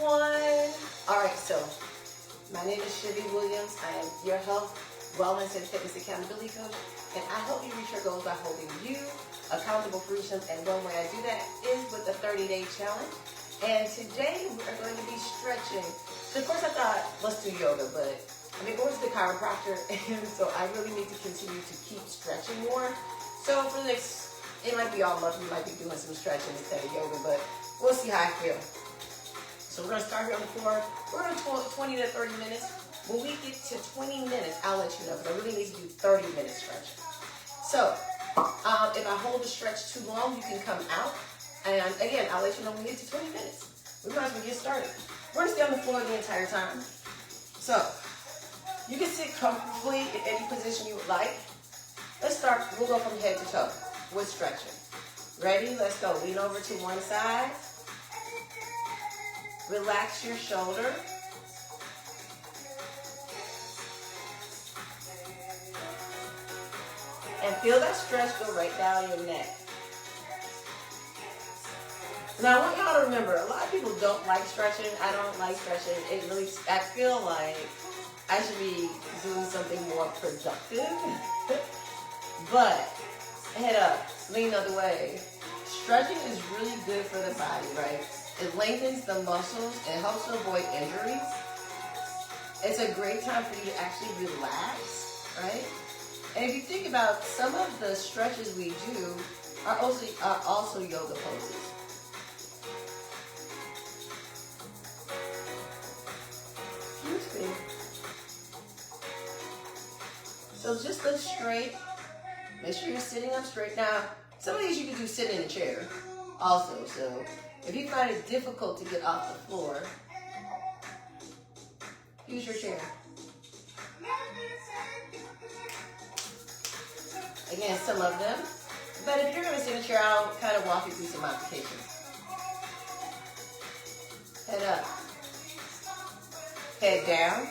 everyone. All right, so my name is Shivy Williams. I am your health, wellness, and fitness accountability coach, and I help you reach your goals by holding you accountable for each. And one way I do that is with the 30-day challenge. And today we are going to be stretching. So of course I thought, let's do yoga, but I've been going to the chiropractor, and so I really need to continue to keep stretching more. So for the next, it might be all month, we might be doing some stretching instead of yoga, but we'll see how I feel. So we're going to start here on the floor. We're going to 20 to 30 minutes. When we get to 20 minutes, I'll let you know, because I really need to do 30 minutes stretching. So if I hold the stretch too long, you can come out. And again, I'll let you know when we get to 20 minutes. We might as well get started. We're going to stay on the floor the entire time. So you can sit comfortably in any position you would like. Let's start. We'll go from head to toe with stretching. Ready? Let's go. Lean over to one side. Relax your shoulder. And feel that stretch go right down your neck. Now, I want y'all to remember, a lot of people don't like stretching. I don't like stretching. I feel like I should be doing something more productive. But, head up, lean the other way. Stretching is really good for the body, right? It lengthens the muscles. It helps to avoid injuries. It's a great time for you to actually relax, right? And if you think about some of the stretches we do are also yoga poses. Excuse me. So just look straight. Make sure you're sitting up straight. Now, some of these you can do sit in a chair also. So if you find it difficult to get off the floor, use your chair. Again, some of them. But if you're going to sit in a chair, I'll kind of walk you through some applications. Head up. Head down.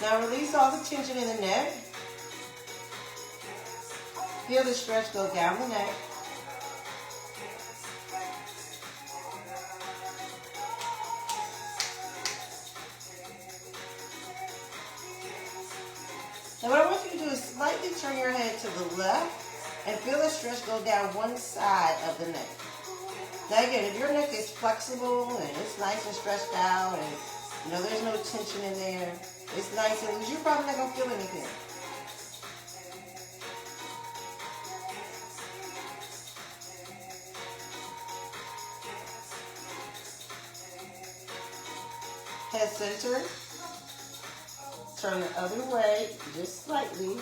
Now release all the tension in the neck. Feel the stretch go down the neck. Now what I want you to do is slightly turn your head to the left and feel the stretch go down one side of the neck. Now again, if your neck is flexible and it's nice and stretched out and you know there's no tension in there, it's nice and loose, you're probably not going to feel anything. Head center. Turn the other way, just slightly.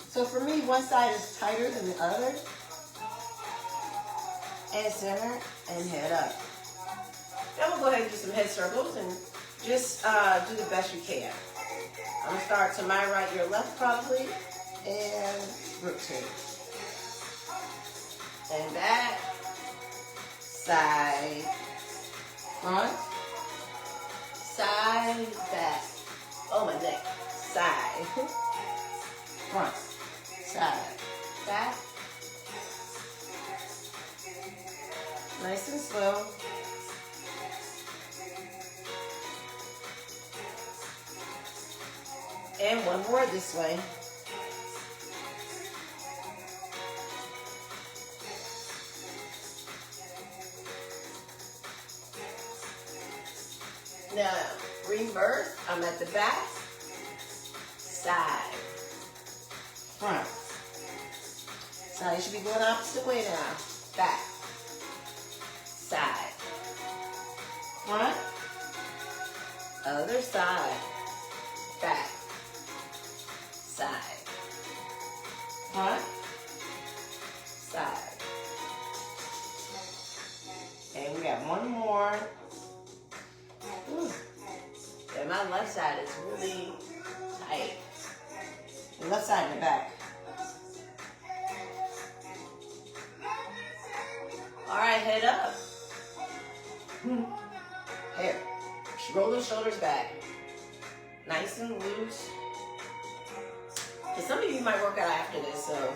So for me, one side is tighter than the other. And center and head up. Then we'll go ahead and do some head circles and just do the best you can. I'm going to start to my right, your left probably, and rotate. And back, side, front, side, back. Oh, my neck. Side, front, side, back. Nice and slow. And one more this way. Now, reverse, I'm at the back, side, front. So you should be going opposite way now. Back, side, front, other side, back, side, front, side. And we got one more. Ooh. And my left side is really tight. The left side in the back. All right, head up. Here, roll those shoulders back. Nice and loose. And some of you might work out after this, so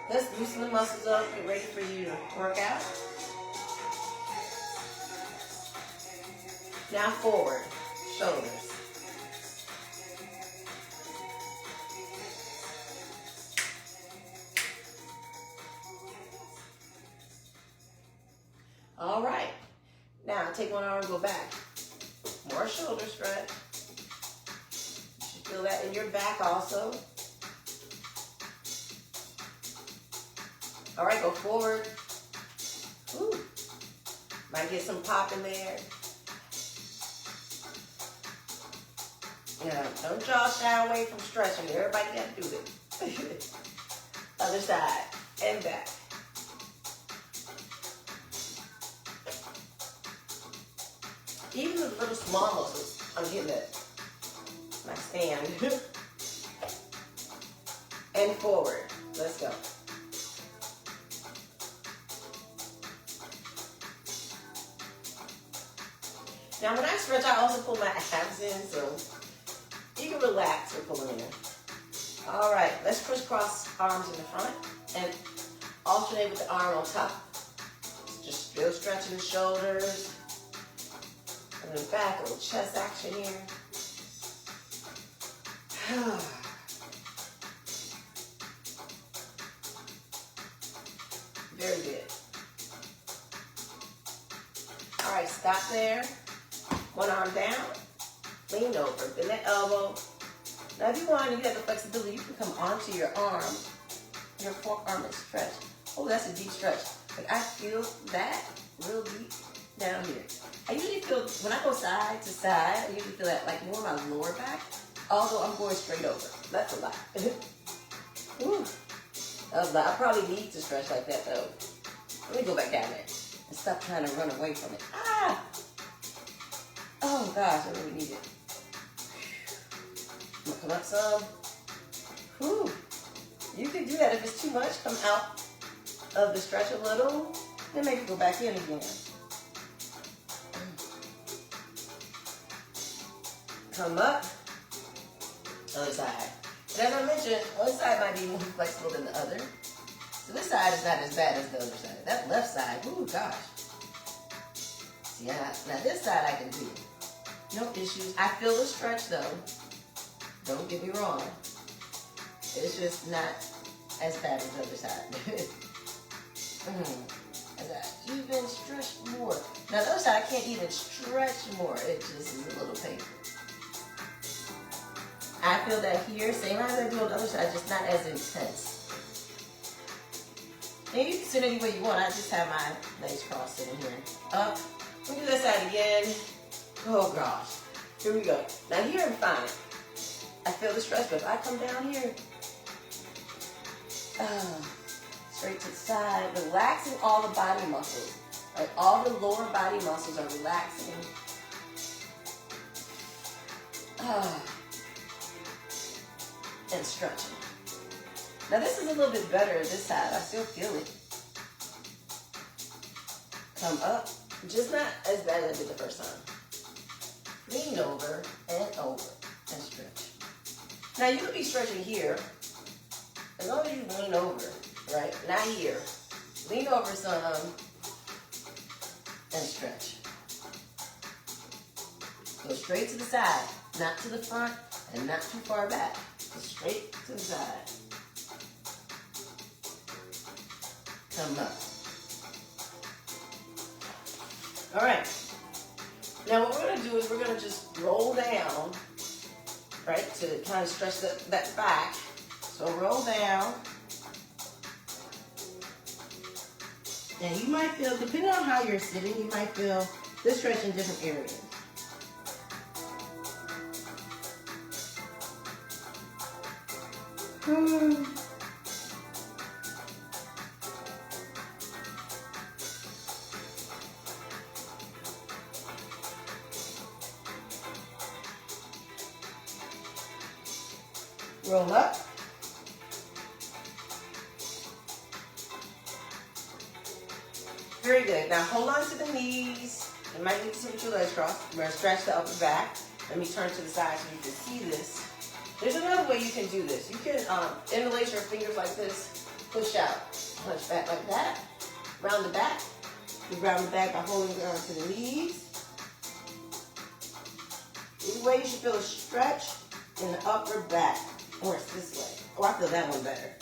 let's loosen the muscles up, get ready for you to work out. Now forward, shoulders. All right. Now take one arm, go back. More shoulder stretch. You should feel that in your back also. All right, go forward. Ooh. Might get some pop in there. Yeah, don't y'all shy away from stretching. Everybody got to do it. Other side and back. Even the little small muscles, I'm getting it. My stand. And forward. Let's go. Now when I stretch, I also pull my abs in, so you can relax or pull in. All right, let's crisscross arms in the front and alternate with the arm on top. Just still stretching the shoulders. And then back, a little chest action here. Very good. All right, stop there. One arm down, lean over, bend that elbow. Now if you want, you have the flexibility, you can come onto your arm, your forearm and stretch. Oh, that's a deep stretch. Like I feel that real deep down here. I usually feel, when I go side to side, I usually feel that like more my lower back, although I'm going straight over. That's a lot. Woo. That was a lot. I probably need to stretch like that though. Let me go back down there and stop trying to run away from it. Ah! Oh gosh, I really need it. I'm gonna come up some. Whew. You can do that. If it's too much, come out of the stretch a little, then maybe go back in again. Come up, other side. And as I mentioned, one side might be more flexible than the other. So this side is not as bad as the other side. That left side, ooh gosh. See, now this side I can do. No issues. I feel the stretch though. Don't get me wrong. It's just not as bad as the other side. As I even stretch more. Now the other side I can't even stretch more. It just is a little painful. I feel that here, same as I do on the other side, just not as intense. And you can sit any way you want. I just have my legs crossed sitting here. Up. We do this side again. Oh gosh. Here we go. Now here I'm fine. I feel the stretch, but if I come down here, straight to the side, relaxing all the body muscles. Right? All the lower body muscles are relaxing. And stretching. Now this is a little bit better this side. I still feel it. Come up. Just not as bad as I did the first time. Lean over and stretch. Now you could be stretching here. As long as you lean over, right? Not here. Lean over some and stretch. Go straight to the side, not to the front and not too far back. Go straight to the side. Come up. All right. Now what we're going to do is we're going to just roll down, right, to kind of stretch that back. So roll down. And you might feel, depending on how you're sitting, you might feel this stretch in different areas. Roll up. Very good. Now hold on to the knees You might need to sit with your legs crossed. We're going to stretch the upper back. Let me turn to the side so you can see this. There's another way you can do this. You can interlace your fingers like this, push out, punch back like that, round the back. You round the back by holding down to the knees. Either way, you should feel a stretch in the upper back. Or it's this way. Oh, I feel that one better.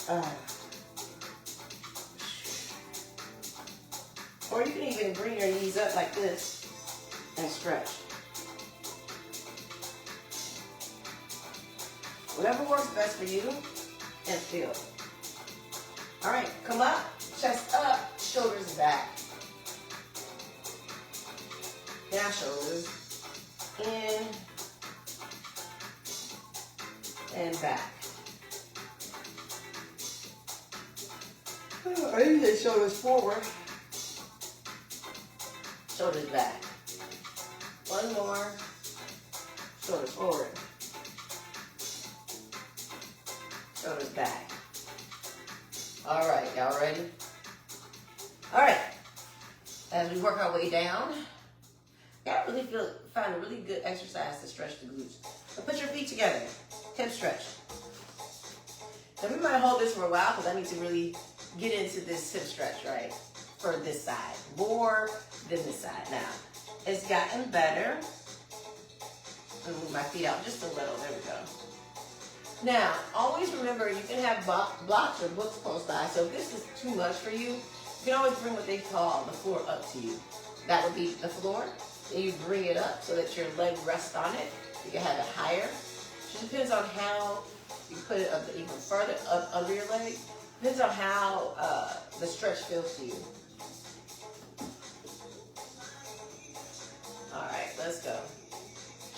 Or you can even bring your knees up like this and stretch. Whatever works best for you and feel. All right, come up, chest up, shoulders back. Now shoulders in and back. I usually shoulders forward, shoulders back. One more, shoulders forward, shoulders back. All right, y'all ready? All right, as we work our way down, I really find a really good exercise to stretch the glutes. So put your feet together, hip stretch. Now we might hold this for a while because I need to really get into this hip stretch, right? For this side, more than this side. Now, it's gotten better. I'm gonna move my feet out just a little, there we go. Now, always remember you can have blocks or books close by, so if this is too much for you, you can always bring what they call the floor up to you. That would be the floor. Then you bring it up so that your leg rests on it. You can have it higher. It just depends on how you put it up even further up under your leg. Depends on how the stretch feels to you. All right, let's go.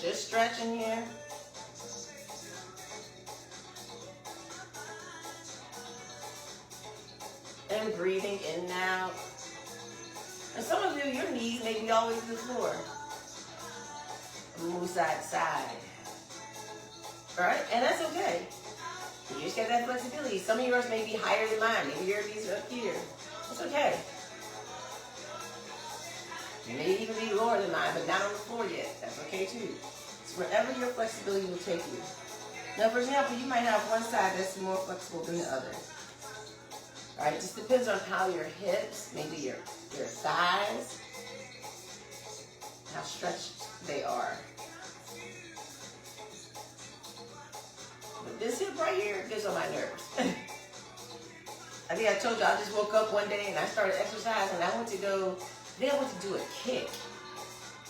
Just stretching here. And breathing in and out. And some of you, your knees may be always to the floor. Move side to side. All right, and that's okay. You just get that flexibility. Some of yours may be higher than mine. Maybe your knees are up here. That's okay. You may even be lower than mine, but not on the floor yet. That's okay too. It's wherever your flexibility will take you. Now, for example, you might have one side that's more flexible than the other. All right, it just depends on how your hips, maybe your thighs, how stretched they are. But this hip right here gets on my nerves. I think I told you I just woke up one day and I started exercising and I went to do a kick,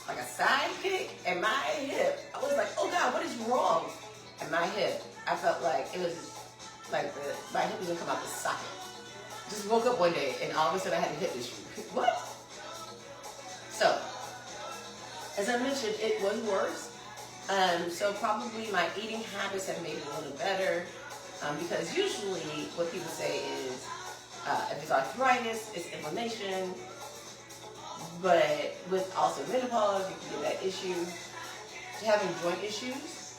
like a side kick, and my hip, I was like, oh God, what is wrong? And my hip, I felt like it was like my hip was gonna come out the socket. Just woke up one day and all of a sudden I had a hip issue. What? So, as I mentioned, it was worse. So probably my eating habits have made it a little better. Because usually what people say is, if it's arthritis, it's inflammation. But with also menopause, you can get that issue. If you're having joint issues.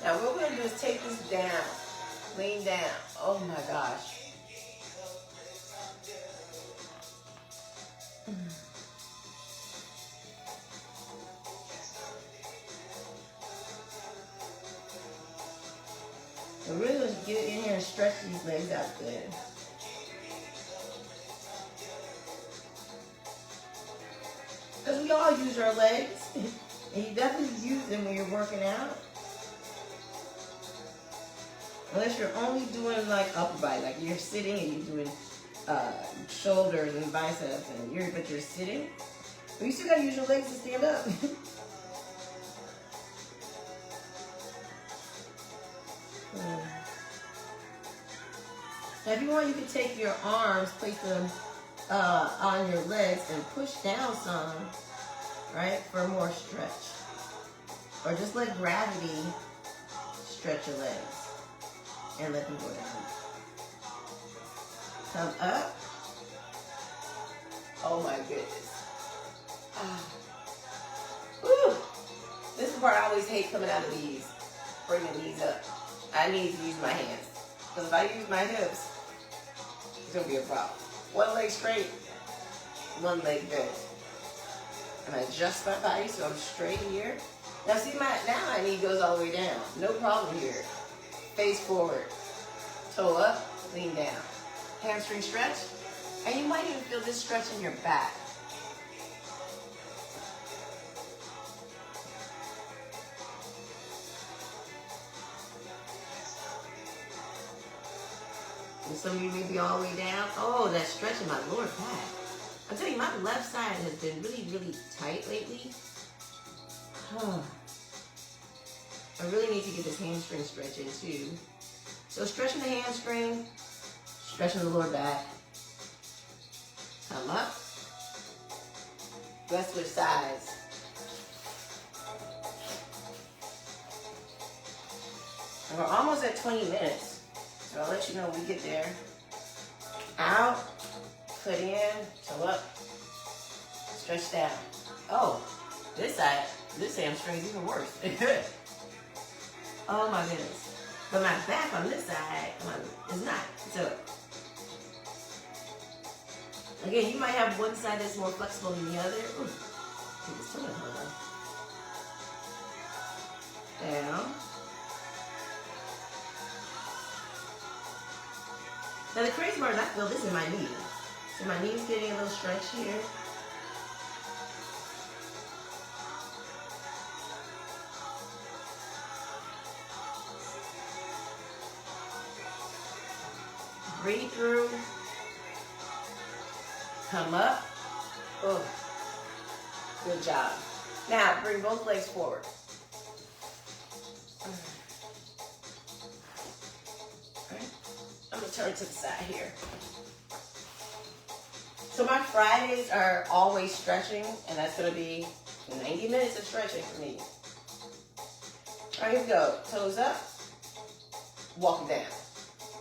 Now what we're gonna do is take this down. Lean down. Oh my gosh. So really let's get in here and stretch these legs out good. Because we all use our legs. And you definitely use them when you're working out. Unless you're only doing like upper body, like you're sitting and you're doing shoulders and biceps, and but you're sitting. But you still gotta use your legs to stand up. Now, if you want, you can take your arms, place them on your legs, and push down some, right, for more stretch. Or just let gravity stretch your legs. And let them go down. Come up. Oh my goodness. Whew. This is the part I always hate coming out of these. Bring the knees up. I need to use my hands. Because if I use my hips, it's going to be a problem. One leg straight. one leg bent. And I adjust my body so I'm straight here. Now see, now my knee goes all the way down. No problem here. Face forward. Toe up, lean down. Hamstring stretch. And you might even feel this stretch in your back. And some of you may be all the way down. Oh, that stretch in my lower back. I'm telling you, my left side has been really, really tight lately. I really need to get this hamstring stretch in too. So stretching the hamstring, stretching the lower back. Come up. Let's switch sides. And we're almost at 20 minutes. So I'll let you know when we get there. Out, foot in, toe up, stretch down. Oh, this side, this hamstring is even worse. Oh my goodness. But my back on this side is not. So again, you might have one side that's more flexible than the other. Ooh, take this toe down. Now the crazy part is I feel this in my knee. So my knee's getting a little stretch here. Breathe through. Come up. Oh, good job. Now bring both legs forward. I'm gonna turn to the side here. So my Fridays are always stretching, and that's gonna be 90 minutes of stretching for me. All right, here we go. Toes up, walk down,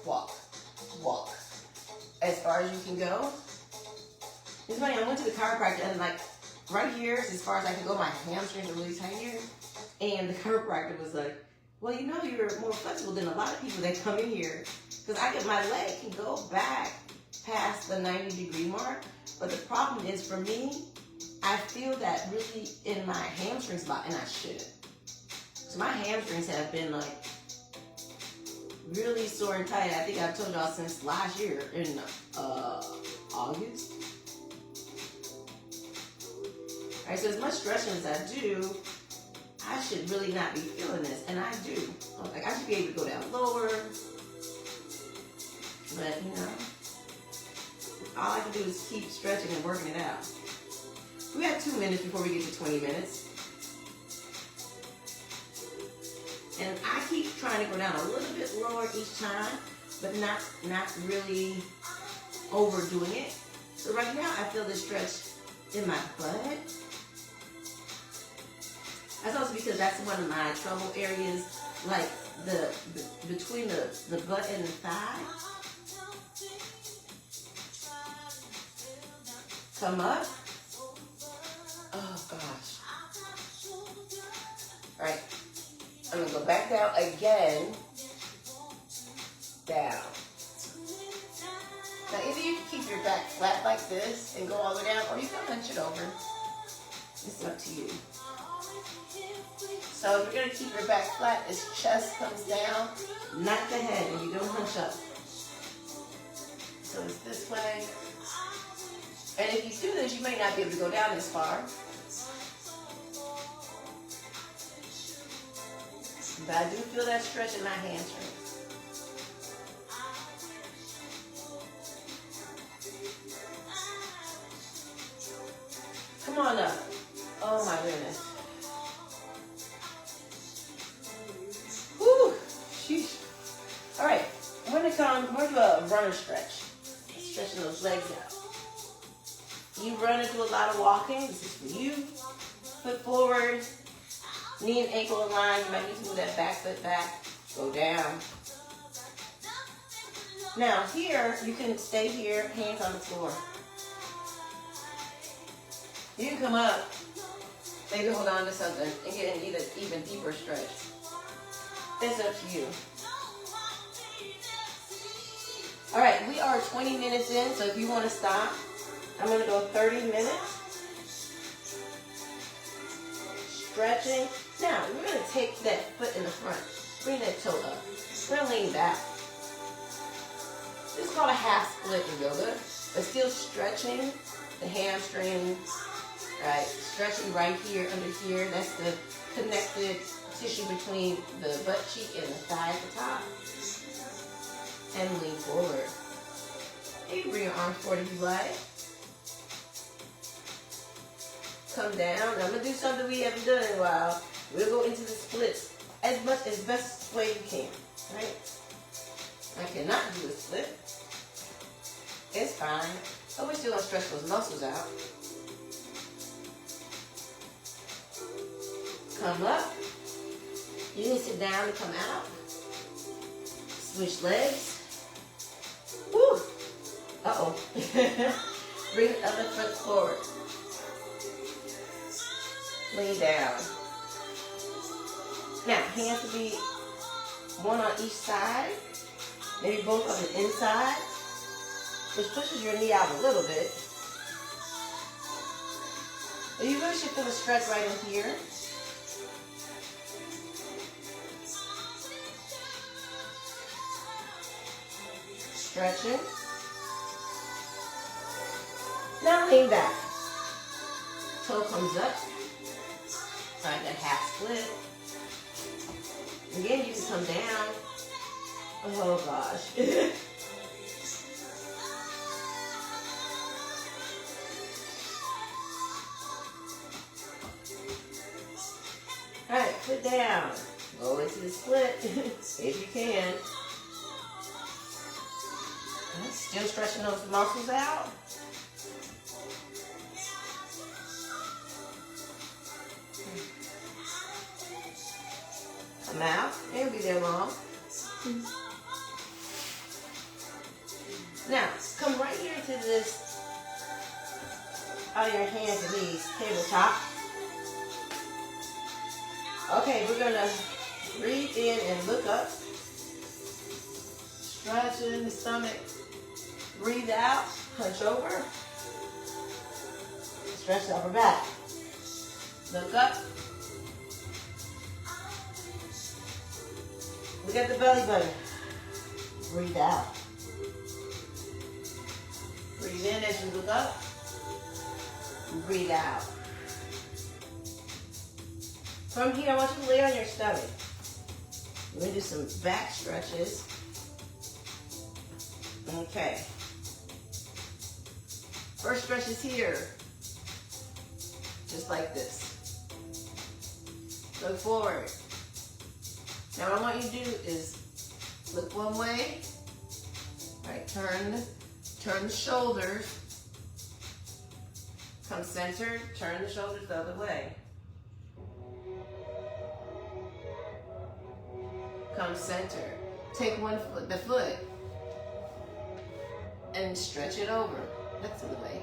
walk, walk. As far as you can go. It's funny, I went to the chiropractor, and like right here is as far as I can go. My hamstrings are really tight here. And the chiropractor was like, well, you know, you're more flexible than a lot of people that come in here. Because my leg can go back past the 90-degree mark. But the problem is, for me, I feel that really in my hamstrings a lot, and I shouldn't. So my hamstrings have been like really sore and tight. I think I've told y'all since last year in August. All right, so as much stretching as I do, I should really not be feeling this, and I do. Like, I should be able to go down lower, but you know, all I can do is keep stretching and working it out. We have 2 minutes before we get to 20 minutes. And I keep trying to go down a little bit lower each time, but not really overdoing it. So right now I feel this stretch in my butt. That's also because that's one of my trouble areas, like between the butt and the thigh. Come up. Oh gosh. All right. I'm gonna go back down again. Down. Now either you can keep your back flat like this and go all the way down, or you can hunch it over. It's up to you. So if you're gonna keep your back flat, as chest comes down, not the head, and you don't hunch up. So it's this way. And if you do this, you may not be able to go down as far. But I do feel that stretch in my hamstrings. Come on up. Oh my goodness. Whew. Sheesh. All right. We're going to do a runner stretch. Stretching those legs out. You run and do a lot of walking. This is for you. Foot forward. Knee and ankle aligned. You might need to move that back foot back. Go down. Now here, you can stay here, hands on the floor. You can come up, maybe hold on to something and get an even deeper stretch. That's up to you. All right, we are 20 minutes in, so if you want to stop, I'm going to go 30 minutes. Stretching. Now, we're going to take that foot in the front. Bring that toe up. We're going to lean back. This is called a half split in yoga, but still stretching the hamstring, right? Stretching right here, under here. That's the connected tissue between the butt cheek and the thigh at the top. And lean forward. You can bring your arms forward if you like. Come down. Now I'm going to do something we haven't done in a while. We'll go into the splits as best way you can, right? I cannot do a split. It's fine. But we're still going to stretch those muscles out. Come up. You can sit down and come out. Switch legs. Woo! Uh-oh. Bring the other foot forward. Lean down. Now, hands to be one on each side. Maybe both on the inside. Which pushes your knee out a little bit. But you really should feel a stretch right in here. Stretching. Now lean back. Toe comes up. Alright, that half split. Again, you can come down. Oh gosh. Alright, put down. Go into the split if you can. Still stretching those muscles out. Come out. Ain't be there long. Now, come right here to this on your hands and knees, tabletop. Okay, we're gonna breathe in and look up. Stretching the stomach. Breathe out, hunch over. Stretch the upper back. Look up. Look at the belly button. Breathe out. Breathe in as you look up. Breathe out. From here, I want you to lay on your stomach. We're going to do some back stretches. Okay. First stretch is here. Just like this. Look forward. Now what I want you to do is look one way. Right, turn the shoulders. Come centered, turn the shoulders the other way. Come centered. Take one foot, the foot, and stretch it over. That's the way.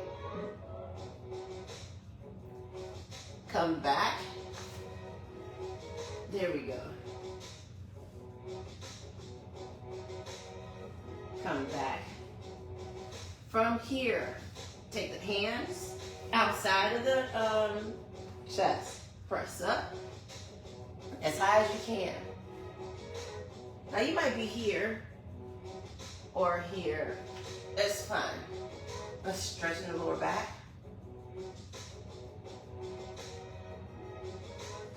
Come back. There we go. Come back. From here, take the hands outside of the chest. Press up as high as you can. Now you might be here or here. That's fine. Let's stretching the lower back.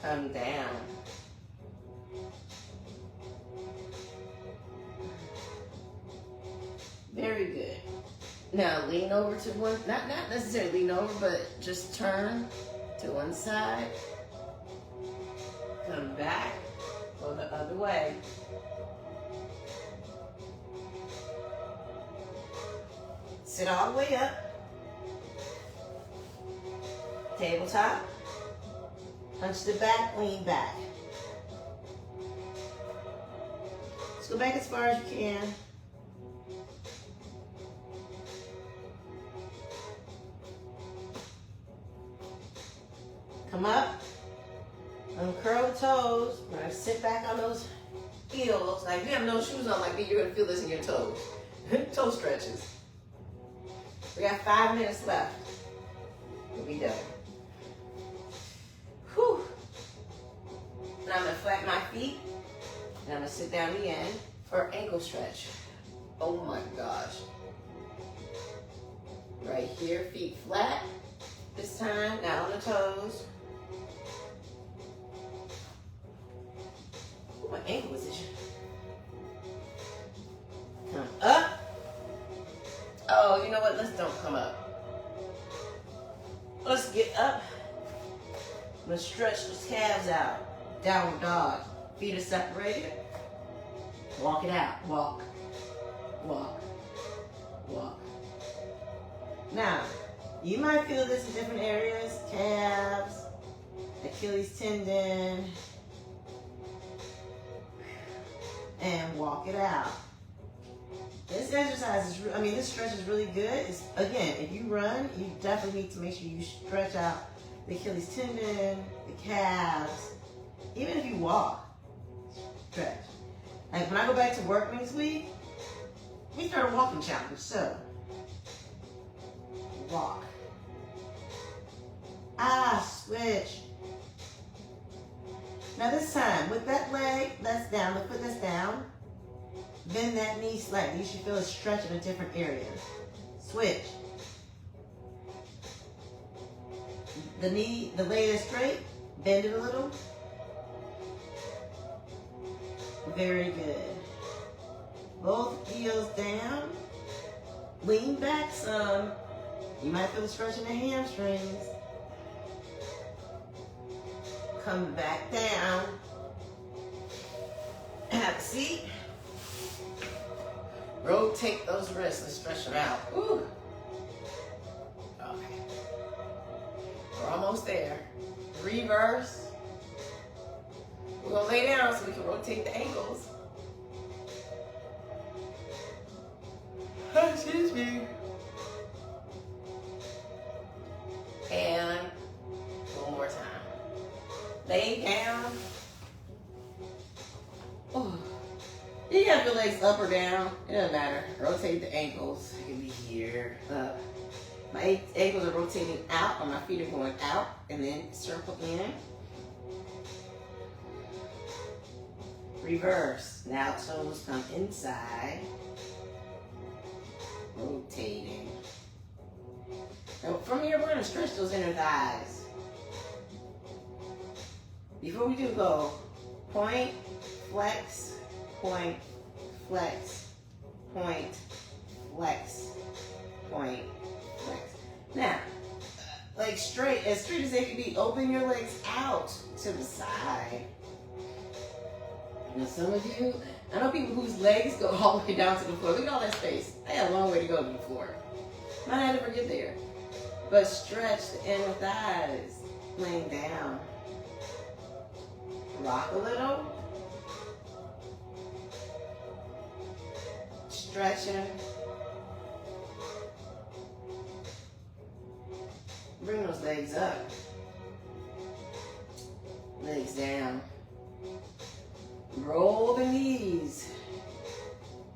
Come down. Very good. Now lean over to one, not necessarily lean over, but just turn to one side. Come back, go the other way. Sit all the way up. Tabletop. Hunch the back, lean back. Let's go back as far as you can. Come up. Uncurl the toes. We're going to sit back on those heels. Like if you have no shoes on like me, you're going to feel this in your toes. Toe stretches. We got 5 minutes left. We'll be done. Whew. And I'm gonna flatten my feet, and I'm gonna sit down again for ankle stretch. Oh my gosh. Right here, feet flat. This time, not on the toes. Ooh, my ankle position. Come up. Oh, you know what? Let's don't come up. Let's get up. I'm gonna stretch those calves out. Downward dog. Feet are separated. Walk it out. Walk. Walk. Walk. Now, you might feel this in different areas. Calves, Achilles tendon. And walk it out. This exercise is, this stretch is really good. Again, if you run, you definitely need to make sure you stretch out the Achilles tendon, the calves. Even if you walk, stretch. Like when I go back to work next week, we start a walking challenge. So, walk. Switch. Now this time, with that leg that's down, the foot that's down, bend that knee slightly. You should feel a stretch in a different area. Switch. The leg is straight. Bend it a little. Very good. Both heels down. Lean back some. You might feel a stretch in the hamstrings. Come back down. Have a seat. Rotate those wrists and stretch them out. Ooh. Okay. We're almost there. Reverse. We're going to lay down so we can rotate the ankles. Excuse me. And one more time. Lay down. Oh. You got your legs up or down. It doesn't matter. Rotate the ankles. It can be here, up. My ankles are rotating out, or my feet are going out, and then circle in. Reverse. Now toes come inside. Rotating. Now from here, we're going to stretch those inner thighs. Before we do, go point, flex, point, flex, point, flex, point, flex. Now, legs straight as they can be. Open your legs out to the side. Now some of you, I know people whose legs go all the way down to the floor. Look at all that space. They have a long way to go to the floor. Might not ever get there. But stretch the inner thighs. Laying down. Rock a little. Stretching. Bring those legs up. Legs down. Roll the knees.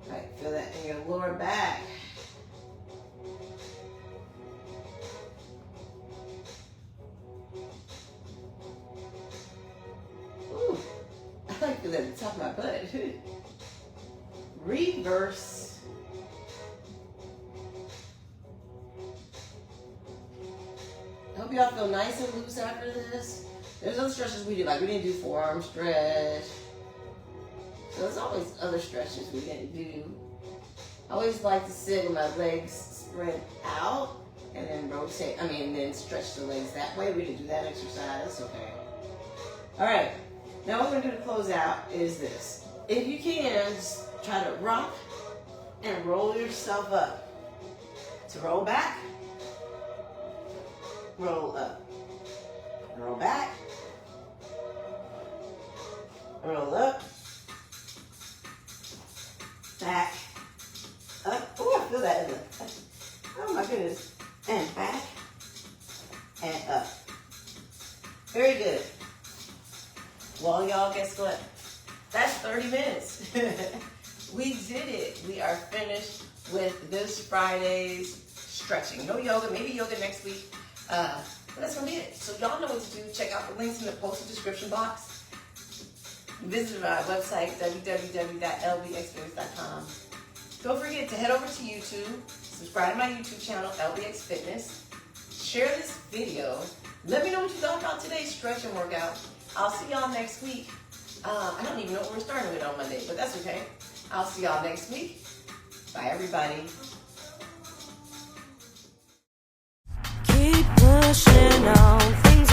Right, feel that in your lower back. Ooh, I like feel that at the top of my butt. Reverse. I hope y'all feel nice and loose after this. There's other stretches we did, like we didn't do forearm stretch. So there's always other stretches we didn't do. I always like to sit with my legs spread out and then rotate, and then stretch the legs that way. We didn't do that exercise, okay. All right, now what we're gonna do to close out is this. If you can, just try to rock and roll yourself up. To roll back, roll up. Roll back, roll up, back, up. Oh, I feel that in the, oh my goodness. And back, and up. Very good. Well, y'all, guess what? That's 30 minutes. We did it. We are finished with this Friday's stretching. No yoga, maybe yoga next week. But that's going to be it. So y'all know what to do. Check out the links in the posted description box. Visit our website, www.lbxfitness.com. Don't forget to head over to YouTube. Subscribe to my YouTube channel, LBX Fitness. Share this video. Let me know what you thought about today's stretching workout. I'll see y'all next week. I don't even know what we're starting with on Monday, but that's okay. I'll see y'all next week. Bye, everybody. Keep pushing on.